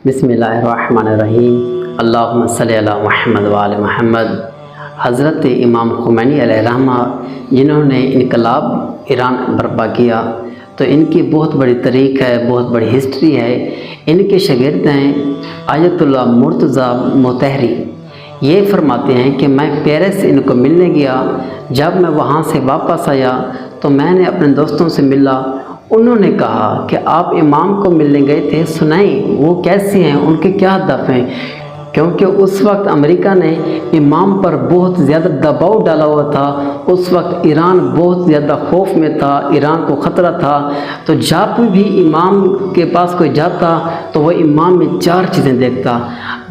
बिस्मिल्लाहिर्रहमानिर्रहीम। अल्लाहुम्मा सल्ली अला मुहम्मद व आले मुहम्मद। हज़रत इमाम खुमैनी अलैहिर्रहमा जिन्होंने इनकलाब ईरान बर्पा किया, तो इनकी बहुत बड़ी तारीख़ है, बहुत बड़ी हिस्ट्री है। इनके शागिर्द हैं आयतुल्लाह मुर्तज़ा मोतहरी। ये फरमाते हैं कि मैं पेरिस इनको मिलने गया। जब मैं वहाँ से वापस आया तो मैंने अपने दोस्तों से मिला। उन्होंने कहा कि आप इमाम को मिलने गए थे, सुनाएं वो कैसे हैं, उनके क्या हदफ हैं। क्योंकि उस वक्त अमेरिका ने इमाम पर बहुत ज़्यादा दबाव डाला हुआ था। उस वक्त ईरान बहुत ज़्यादा खौफ में था, ईरान को ख़तरा था। तो जब भी इमाम के पास कोई जाता तो वह इमाम में चार चीज़ें देखता।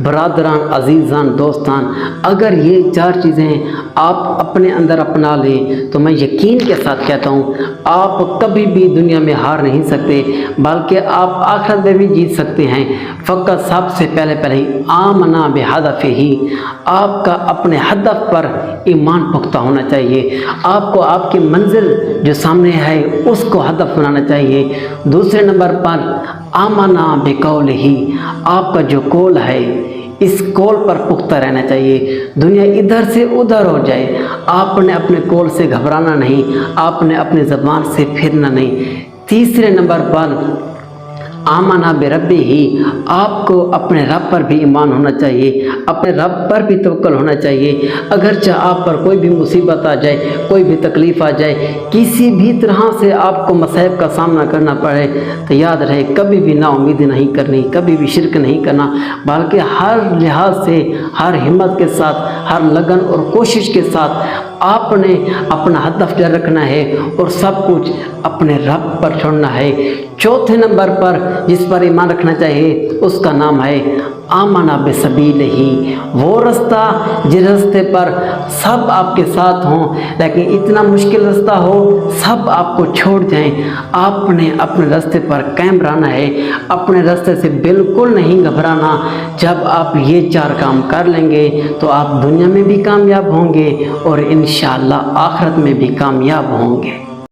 बरादरान, अजीज़ान, दोस्तान, अगर ये चार चीज़ें आप अपने अंदर अपना लें तो मैं यकीन के साथ कहता हूँ आप कभी भी दुनिया में हार नहीं सकते, बल्कि आप आखिरत में भी जीत सकते हैं। फ़कत सबसे पहले आमना बेहदफ़ ही, आपका अपने हदफ पर ईमान पुख्ता होना चाहिए। आपको आपकी मंजिल जो सामने है उसको हदफ बनाना चाहिए। दूसरे नंबर पर आमना बेकौल ही, आपका जो कौल है इस कौल पर पुख्ता रहना चाहिए। दुनिया इधर से उधर हो जाए, आपने अपने कौल से घबराना नहीं, आपने अपने ज़बान से फिरना नहीं। तीसरे नंबर पर आमना बेरब्बी ही, आपको अपने रब पर भी ईमान होना चाहिए, अपने रब पर भी तवक्कुल होना चाहिए। अगरचे आप पर कोई भी मुसीबत आ जाए, कोई भी तकलीफ़ आ जाए, किसी भी तरह से आपको मसाइब का सामना करना पड़े, तो याद रहे कभी भी नाउम्मीदी नहीं करनी, कभी भी शिरक नहीं करना, बल्कि हर लिहाज से, हर हिम्मत के साथ, हर लगन और कोशिश के साथ आपने अपना हदफ जारी रखना है और सब कुछ अपने रब पर छोड़ना है। चौथे नंबर पर जिस पर ईमान रखना चाहिए उसका नाम है आमना बेसबील ही, वो रास्ता जिस रास्ते पर सब आपके साथ हों, लेकिन इतना मुश्किल रास्ता हो सब आपको छोड़ जाएं। आपने अपने रास्ते पर कायम रहना है, अपने रास्ते से बिल्कुल नहीं घबराना। जब आप ये चार काम कर लेंगे तो आप दुनिया में भी कामयाब होंगे और इंशाअल्लाह आखिरत में भी कामयाब होंगे।